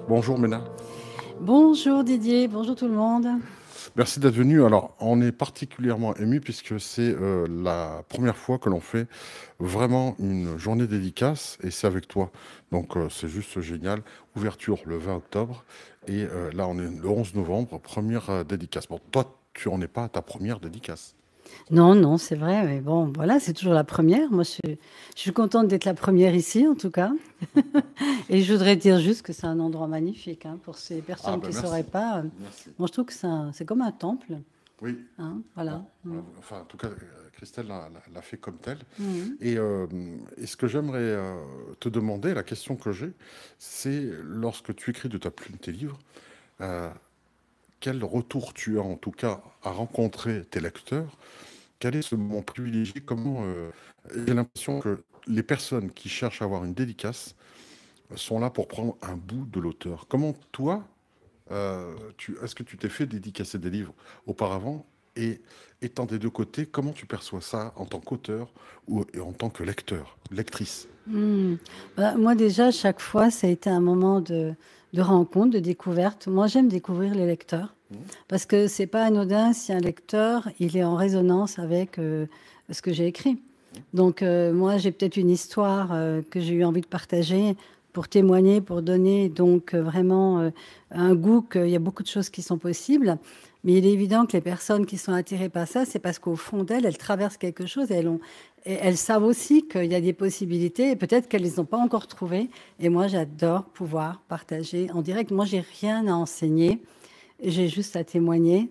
Bonjour Mena. Bonjour Didier, bonjour tout le monde. Merci d'être venu. Alors, on est particulièrement ému puisque c'est la première fois que l'on fait vraiment une journée dédicace et c'est avec toi. Donc, c'est juste génial. Ouverture le 20 octobre et là, on est le 11 novembre, première dédicace. Bon, toi, tu n'en es pas à ta première dédicace. Non, non, c'est vrai, mais bon, voilà, c'est toujours la première. Je suis contente d'être la première ici, en tout cas. Et je voudrais dire juste que c'est un endroit magnifique, hein, pour ces Ah personnes qui ben ne sauraient merci. pas. Merci. Moi, je trouve que c'est comme un temple, Oui. hein, Bon, voilà. Mm. enfin, en tout cas, Christelle l'a fait comme tel. Mhm. Et ce que j'aimerais te demander, la question que j'ai, c'est lorsque tu écris de ta plume tes livres, euh, quel retour tu as en tout cas à rencontrer tes lecteurs? Quel est ce moment privilégié? Comment j'ai l'impression que les personnes qui cherchent à avoir une dédicace sont là pour prendre un bout de l'auteur. Comment toi, est-ce que tu t'es fait dédicacer des livres auparavant? Et étant des deux côtés, comment tu perçois ça en tant qu'auteur ou et en tant que lecteur, lectrice? Hmm. Bah, moi déjà, chaque fois, ça a été un moment de rencontre, de découverte. Moi, j'aime découvrir les lecteurs Mhm. parce que c'est pas anodin si un lecteur, il est en résonance avec ce que j'ai écrit. Donc, moi, j'ai peut-être une histoire que j'ai eu envie de partager pour témoigner, pour donner donc vraiment un goût qu'il y a beaucoup de choses qui sont possibles. Mais il est évident que les personnes qui sont attirées par ça, c'est parce qu'au fond d'elles, elles traversent quelque chose et elles savent aussi qu'il y a des possibilités et peut-être qu'elles ne les ont pas encore trouvées. Et moi, j'adore pouvoir partager en direct. Moi, j'ai rien à enseigner, j'ai juste à témoigner.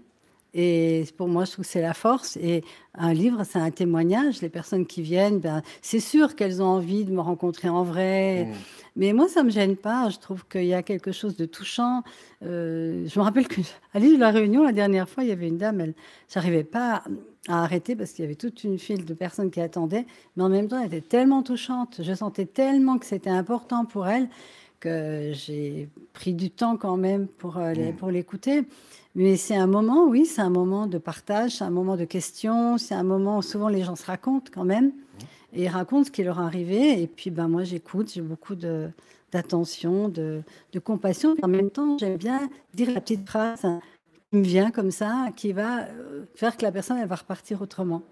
Et pour moi, je trouve que c'est la force. Et un livre, c'est un témoignage. Les personnes qui viennent, ben, c'est sûr qu'elles ont envie de me rencontrer en vrai. Mhm. Mais moi, ça ne me gêne pas. Je trouve qu'il y a quelque chose de touchant. Je me rappelle qu'à l'île de la Réunion, la dernière fois, il y avait une dame, elle, j'arrivais pas à arrêter parce qu'il y avait toute une file de personnes qui attendaient. Mais en même temps, elle était tellement touchante. Je sentais tellement que c'était important pour elle que j'ai pris du temps quand même Mhm. pour l'écouter. Mais c'est un moment, oui, c'est un moment de partage, c'est un moment de questions, c'est un moment où souvent les gens se racontent quand même, et ils racontent ce qui leur est arrivé. Et puis ben, moi, j'écoute, j'ai beaucoup d'attention, de compassion. En même temps, j'aime bien dire la petite phrase hein, qui me vient comme ça, qui va faire que la personne, elle va repartir autrement.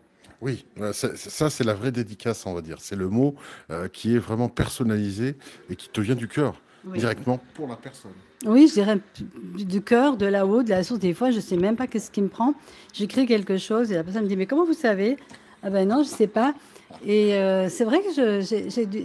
Oui, ça c'est la vraie dédicace, on va dire. C'est le mot qui est vraiment personnalisé et qui te vient du cœur, Oui. directement pour la personne. Oui, je dirais du cœur, de là-haut, de la source. Des fois, je ne sais même pas qu'est-ce qui me prend. J'écris quelque chose et la personne me dit, mais comment vous savez? Ah ben non, je ne sais pas. Et c'est vrai que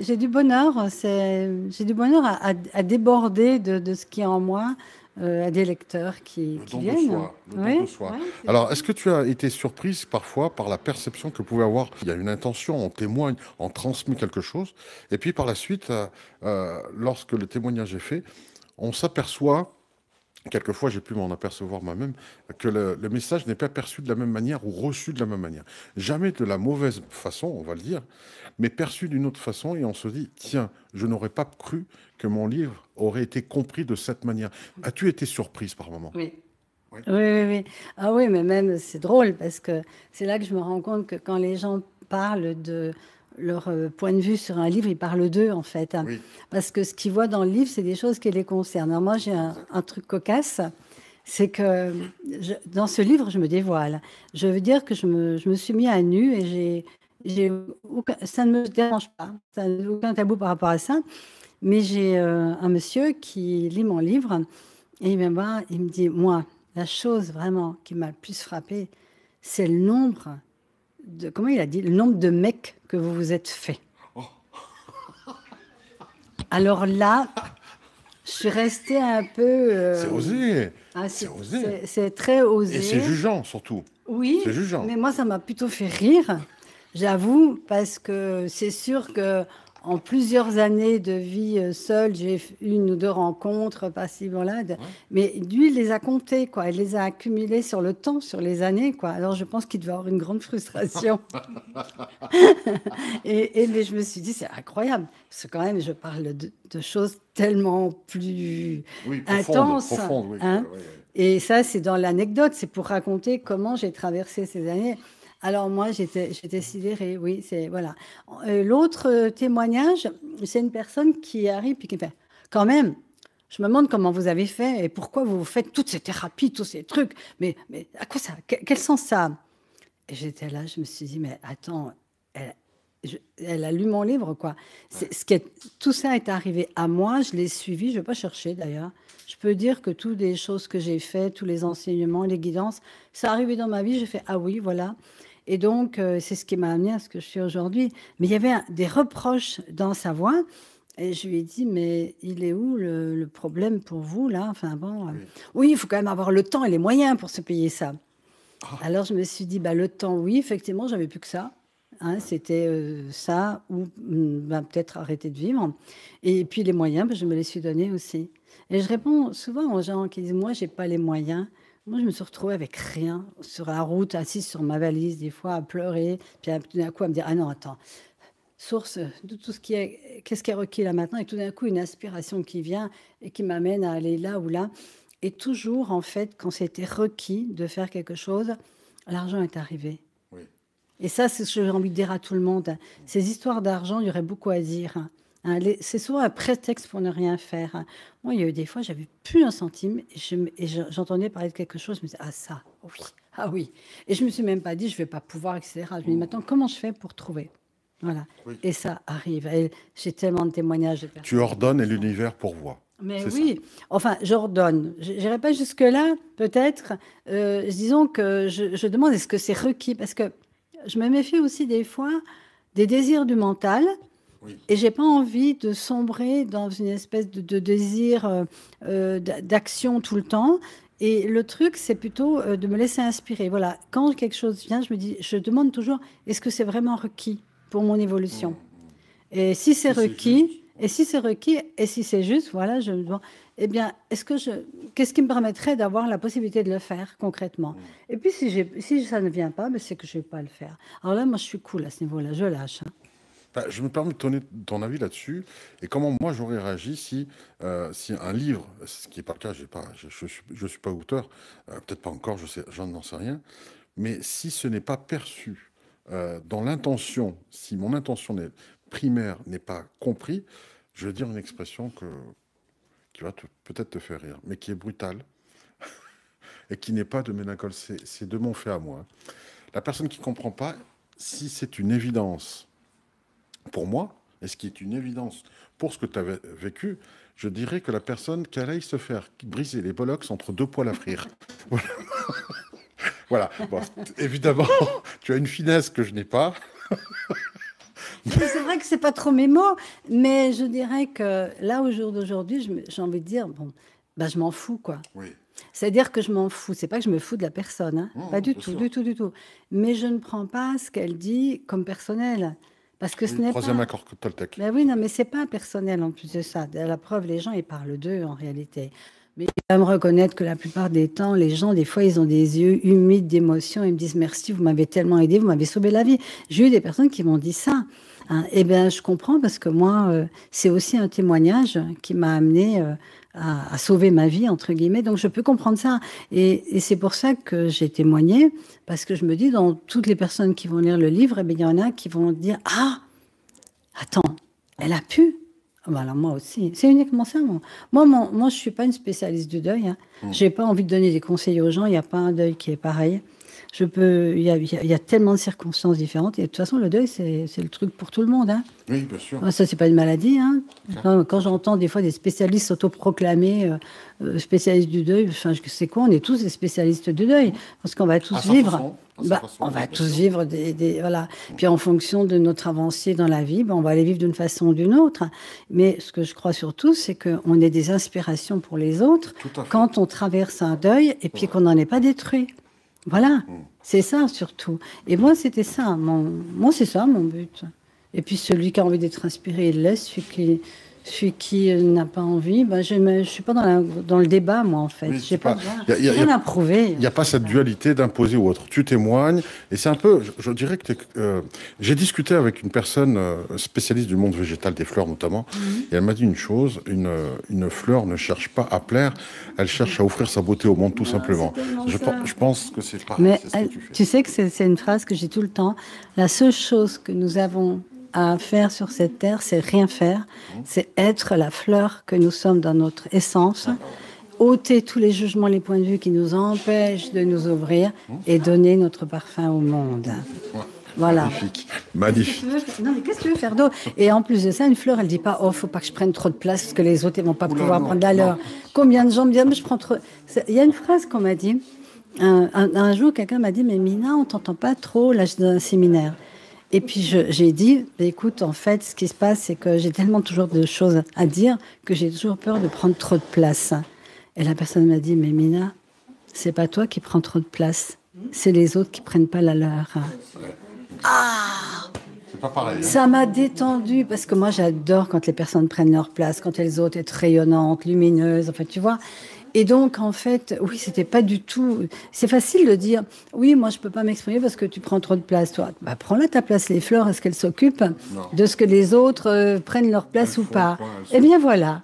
j'ai du bonheur. J'ai du bonheur à déborder de ce qui est en moi à des lecteurs Le qui don de viennent. soi, le don Oui, de soi. oui, c'est Alors, ça. est-ce que tu as été surprise parfois par la perception que pouvait avoir? Il y a une intention, on témoigne, on transmet quelque chose, et puis par la suite, lorsque le témoignage est fait, on s'aperçoit, quelquefois j'ai pu m'en apercevoir moi-même, que le message n'est pas perçu de la même manière ou reçu de la même manière. Jamais de la mauvaise façon, on va le dire, mais perçu d'une autre façon, et on se dit, tiens, je n'aurais pas cru que mon livre aurait été compris de cette manière. As-tu été surprise par moment? Oui. Oui. Oui, oui, oui. Ah oui, mais même c'est drôle parce que c'est là que je me rends compte que quand les gens parlent de leur point de vue sur un livre, ils parlent d'eux en fait, hein. Oui, Parce que ce qu'ils voient dans le livre, c'est des choses qui les concernent. Alors moi, j'ai un exactement. truc cocasse, c'est que dans ce livre, je me dévoile. Je veux dire que je me suis mis à nu et ça ne me dérange pas. Ça n'a aucun tabou par rapport à ça. Mais j'ai un monsieur qui lit mon livre et il vient me voir, il me dit, moi, la chose vraiment qui m'a le plus frappé, c'est le nombre comment il a dit, le nombre de mecs que vous vous êtes fait. Oh, Alors là, je suis restée un peu, c'est osé, ah, c'est osé. c'est très Et c'est osé. jugeant surtout. Oui, C'est jugeant. mais moi, ça m'a plutôt fait rire, j'avoue, parce que c'est sûr que en plusieurs années de vie seule, j'ai fait une ou deux rencontres par-ci, voilà. Ouais. Mais lui, il les a comptées, quoi. Il les a accumulées sur le temps, sur les années, quoi. Alors, je pense qu'il devait avoir une grande frustration. Mais je me suis dit, c'est incroyable. Parce que quand même, je parle de choses tellement plus Oui, profonde, intenses, profonde, oui. Ouais, hein. ouais, ouais. Et ça, c'est dans l'anecdote, c'est pour raconter comment j'ai traversé ces années. Alors moi, j'étais sidérée, oui, c'est voilà. L'autre témoignage, c'est une personne qui arrive puis qui fait, quand même, Je me demande comment vous avez fait et pourquoi vous faites toutes ces thérapies, tous ces trucs. Mais à quoi ça, quel sens ça a? Et j'étais là, je me suis dit, mais attends, elle, elle a lu mon livre, quoi. Tout ça est arrivé à moi, je l'ai suivi, je ne vais pas chercher d'ailleurs. Je peux dire que toutes les choses que j'ai faites, tous les enseignements, les guidances, ça est arrivé dans ma vie, j'ai fait, ah oui, voilà. Et donc, c'est ce qui m'a amené à ce que je suis aujourd'hui. Mais il y avait des reproches dans sa voix. Et je lui ai dit, mais il est où le problème pour vous, là? Enfin bon, Oui. oui, il faut quand même avoir le temps et les moyens pour se payer ça. Ah, Alors je me suis dit, bah, le temps, oui, effectivement, j'avais plus que ça. Hein, c'était ça ou ben, peut-être arrêter de vivre. Et puis les moyens, ben, je me les suis donnés aussi. Et je réponds souvent aux gens qui disent, moi, j'ai pas les moyens. Moi, je me suis retrouvée avec rien sur la route, assise sur ma valise, des fois à pleurer, puis tout d'un coup à me dire, ah non, attends, source de tout ce qui est, qu'est-ce qui est requis là maintenant, et tout d'un coup une inspiration qui vient et qui m'amène à aller là ou là. Et toujours, en fait, quand c'était requis de faire quelque chose, l'argent est arrivé. oui. Et ça, c'est ce que j'ai envie de dire à tout le monde. Ces histoires d'argent, il y aurait beaucoup à dire. Hein, c'est souvent un prétexte pour ne rien faire. Hein. Moi, il y a eu des fois, j'avais plus un centime et j'entendais parler de quelque chose. Je me disais, ah ça, oui, ah oui. Et je me suis même pas dit, je vais pas pouvoir, etc. Je me dis, maintenant, comment je fais pour trouver? Voilà. Oui. Et ça arrive. Et j'ai tellement de témoignages de personnes. Tu ordonnes et l'univers pourvoit. Mais C'est oui, enfin, j'ordonne. Je n'irai pas jusque-là, peut-être. Disons que je demande est-ce que c'est requis? Parce que je me méfie aussi des fois des désirs du mental Oui. et j'ai pas envie de sombrer dans une espèce de désir d'action tout le temps. Et le truc, c'est plutôt de me laisser inspirer. Voilà, quand quelque chose vient, je me dis, je demande toujours est-ce que c'est vraiment requis pour mon évolution? Et si c'est Si c'est requis, juste, et si c'est requis, et si c'est juste, voilà, eh bien, qu'est-ce qui me permettrait d'avoir la possibilité de le faire concrètement? Et puis, si ça ne vient pas, ben, c'est que je ne vais pas le faire. Alors là, moi, je suis cool à ce niveau-là, je lâche. Hein. bah, je me permets de donner ton avis là-dessus et comment moi j'aurais réagi si un livre, ce qui n'est pas le cas, je suis pas auteur, peut-être pas encore, j'en n'en sais rien, mais si ce n'est pas perçu dans l'intention, si mon intention primaire n'est pas compris, je vais dire une expression qui va peut-être te faire rire, mais qui est brutale et qui n'est pas de mélancole, c'est de mon fait à moi. La personne qui ne comprend pas, si c'est une évidence pour moi, et ce qui est une évidence pour ce que tu as vécu, je dirais que la personne qu'elle aille se faire briser les bollocks entre deux poils à frire. Voilà. Voilà. Bon, évidemment, tu as une finesse que je n'ai pas. C'est vrai que c'est pas trop mes mots, mais je dirais que là, au jour d'aujourd'hui, j'ai envie de dire, bon, bah, je m'en fous, quoi. Oui. C'est-à-dire que je m'en fous. C'est pas que je me fous de la personne, hein. Oh, Pas du bien tout, sûr. du tout, du tout. Mais je ne prends pas ce qu'elle dit comme personnel. Parce que ce Oui, n'est troisième pas. accord Toltec. Ben oui, non, mais c'est pas personnel en plus de ça. La preuve, les gens, ils parlent d'eux en réalité. Mais il faut me reconnaître que la plupart des temps, les gens, des fois, ils ont des yeux humides d'émotion. Ils me disent merci, vous m'avez tellement aidé, vous m'avez sauvé la vie. J'ai eu des personnes qui m'ont dit ça. Hein. Eh bien, je comprends parce que moi, c'est aussi un témoignage qui m'a amené à sauver ma vie, entre guillemets. Donc, je peux comprendre ça. Et c'est pour ça que j'ai témoigné, parce que je me dis, dans toutes les personnes qui vont lire le livre, eh bien, il y en a qui vont dire, ah, attends, elle a pu. Ah bah alors moi aussi, c'est uniquement ça. Moi, je ne suis pas une spécialiste du deuil. Hein. Je n'ai pas envie de donner des conseils aux gens. Il n'y a pas un deuil qui est pareil. Il y a tellement de circonstances différentes. Et de toute façon, le deuil, c'est le truc pour tout le monde. Hein. Oui, bien sûr. Ça, c'est pas une maladie. Hein. Quand j'entends des fois des spécialistes s'autoproclamer spécialistes du deuil, enfin, c'est quoi? On est tous des spécialistes du deuil. Parce qu'on va tous À sa vivre. façon, à sa Bah, façon, on va bien tous sûr. vivre voilà. Puis en fonction de notre avancée dans la vie, on va aller vivre d'une façon ou d'une autre. Mais ce que je crois surtout, c'est qu'on est des inspirations pour les autres Tout à fait. quand on traverse un deuil et puis qu'on n'en est pas détruit. Voilà, c'est ça surtout. Et moi, c'était ça. Moi, c'est ça mon but. Et puis celui qui a envie d'être inspiré, il laisse. Celui qui n'a pas envie, ben, je ne suis pas dans le débat, moi, en fait. Oui, J'ai c'est pas pas- besoin. y a- Rien à prouver. Il n'y a pas cette dualité d'imposer ou autre. Tu témoignes, et c'est un peu, je dirais que j'ai discuté avec une personne spécialiste du monde végétal, des fleurs notamment, et elle m'a dit une chose, une fleur ne cherche pas à plaire, elle cherche à offrir sa beauté au monde, tout simplement. c'est tellement ça. Je pense que c'est pareil, Mais c'est ce que tu fais. tu sais que c'est une phrase que j'ai tout le temps. La seule chose que nous avons à faire sur cette terre, c'est rien faire. C'est être la fleur que nous sommes dans notre essence, ôter tous les jugements, les points de vue qui nous empêchent de nous ouvrir et donner notre parfum au monde. Voilà. Magnifique, magnifique. Non, mais qu'est-ce que tu veux faire d'autre? Et en plus de ça, une fleur, elle dit pas, oh, faut pas que je prenne trop de place parce que les autres, ils vont pas pouvoir prendre la leur. Combien de gens me disent, mais je prends trop. Il y a une phrase qu'on m'a dit. Un jour, quelqu'un m'a dit, mais Mina, on t'entend pas trop, là, je suis dans un séminaire. Et puis, j'ai dit, bah, écoute, en fait, ce qui se passe, c'est que j'ai tellement toujours de choses à dire que j'ai toujours peur de prendre trop de place. Et la personne m'a dit, mais Mina, c'est pas toi qui prends trop de place, c'est les autres qui prennent pas la leur. Ah! C'est pas pareil. Hein. Ça m'a détendu parce que moi j'adore quand les personnes prennent leur place, quand elles osent être rayonnantes, lumineuses, enfin tu vois. Et donc en fait, oui, c'était pas du tout. C'est facile de dire, oui, moi je peux pas m'exprimer parce que tu prends trop de place, toi. Bah prends-la ta place, les fleurs, est-ce qu'elles s'occupent de ce que les autres prennent leur place ou pas? Eh bien voilà.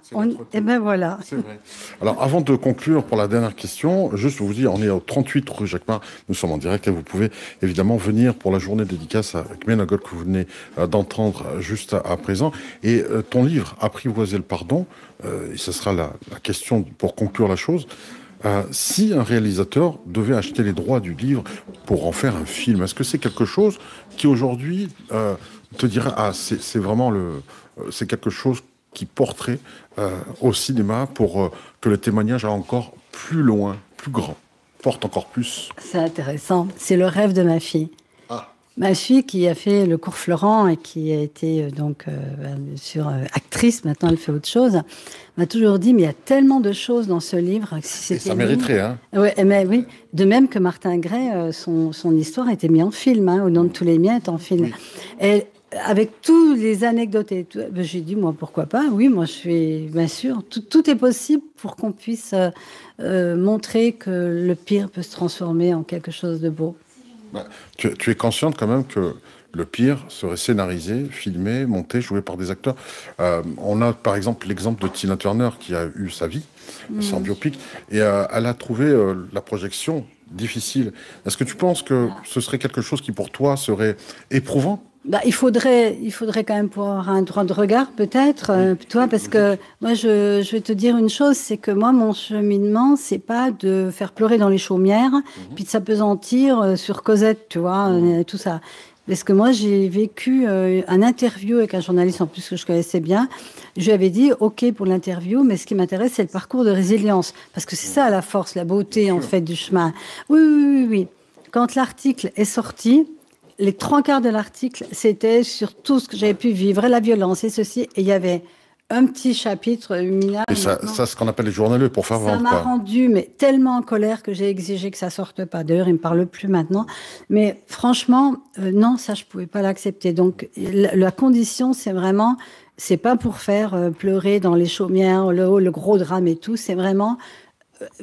Eh bien voilà. C'est vrai. Alors avant de conclure pour la dernière question, juste vous dire, on est au 38 rue Jacquemart, nous sommes en direct et vous pouvez évidemment venir pour la journée dédicace avec Ménagol que vous venez d'entendre juste à présent. Et ton livre, Apprivoiser le pardon, et ce sera la question pour conclure la chose. Si un réalisateur devait acheter les droits du livre pour en faire un film, est-ce que c'est quelque chose qui aujourd'hui te dirait c'est vraiment c'est quelque chose qui porterait au cinéma pour que le témoignage aille encore plus loin, plus grand, porte encore plus? C'est intéressant. C'est le rêve de ma fille. Ma fille qui a fait le cours Florent et qui a été actrice, maintenant elle fait autre chose, m'a toujours dit, mais il y a tellement de choses dans ce livre. Si et ça mériterait, hein? Ouais, mais oui, de même que Martin Gray, son histoire a été mise en film, hein, Au nom de tous les miens est en film. Oui. Et avec tous les anecdotes et tout, j'ai dit, moi, pourquoi pas? Oui, moi, je suis, bien sûr, tout est possible pour qu'on puisse montrer que le pire peut se transformer en quelque chose de beau. Tu es consciente quand même que le pire serait scénarisé, filmé, monté, joué par des acteurs. On a par exemple l'exemple de Tina Turner qui a eu sa vie, c'est en biopic, et elle a trouvé la projection difficile. Est-ce que tu penses que ce serait quelque chose qui pour toi serait éprouvant? Bah, il faudrait quand même pouvoir un droit de regard, peut-être, toi, parce que moi, je vais te dire une chose, c'est que moi, mon cheminement, c'est pas de faire pleurer dans les chaumières, puis de s'apesantir sur Cosette, tu vois, tout ça. Parce que moi, j'ai vécu un interview avec un journaliste, en plus, que je connaissais bien. Je lui avais dit, OK pour l'interview, mais ce qui m'intéresse, c'est le parcours de résilience. Parce que c'est ça, la force, la beauté, en fait, du chemin. Oui. Quand l'article est sorti, les 3/4 de l'article, c'était sur tout ce que j'avais pu vivre, la violence et ceci. Et il y avait un petit chapitre minable. Et ça ce qu'on appelle les journaleux pour faire vendre. Ça m'a rendu mais tellement en colère que j'ai exigé que ça sorte pas. D'ailleurs, il me parle plus maintenant. Mais franchement, non, ça, je pouvais pas l'accepter. Donc, la condition, c'est vraiment, c'est pas pour faire pleurer dans les chaumières, le gros drame et tout. C'est vraiment,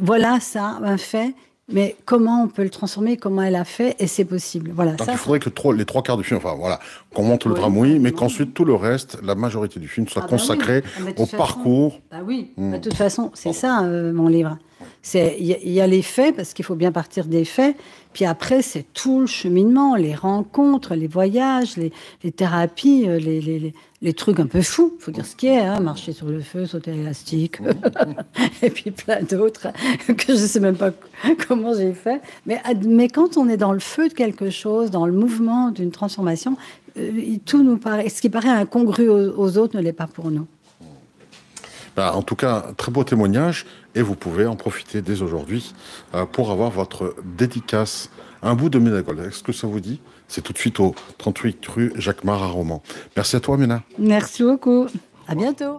voilà ça, un fait. Mais comment on peut le transformer, comment elle a fait, et c'est possible. Voilà. Donc il faudrait que les 3/4 du film, enfin voilà, qu'on montre le drame, oui, mais qu'ensuite tout le reste, la majorité du film, soit consacré au parcours. Ah oui, de toute façon, c'est ça mon livre. Il y a les faits, parce qu'il faut bien partir des faits, puis après c'est tout le cheminement, les rencontres, les voyages, les thérapies, les trucs un peu fous, il faut dire ce qui est, hein, marcher sur le feu, sauter à l'élastique, et puis plein d'autres que je ne sais même pas comment j'ai fait. Mais quand on est dans le feu de quelque chose, dans le mouvement d'une transformation, tout nous paraît, ce qui paraît incongru aux autres ne l'est pas pour nous. En tout cas, un très beau témoignage, et vous pouvez en profiter dès aujourd'hui pour avoir votre dédicace, un bout de Ménagol. Est-ce que ça vous dit? C'est tout de suite au 38 rue Jacquemart à Romans. Merci à toi, Ména. Merci beaucoup. À bientôt.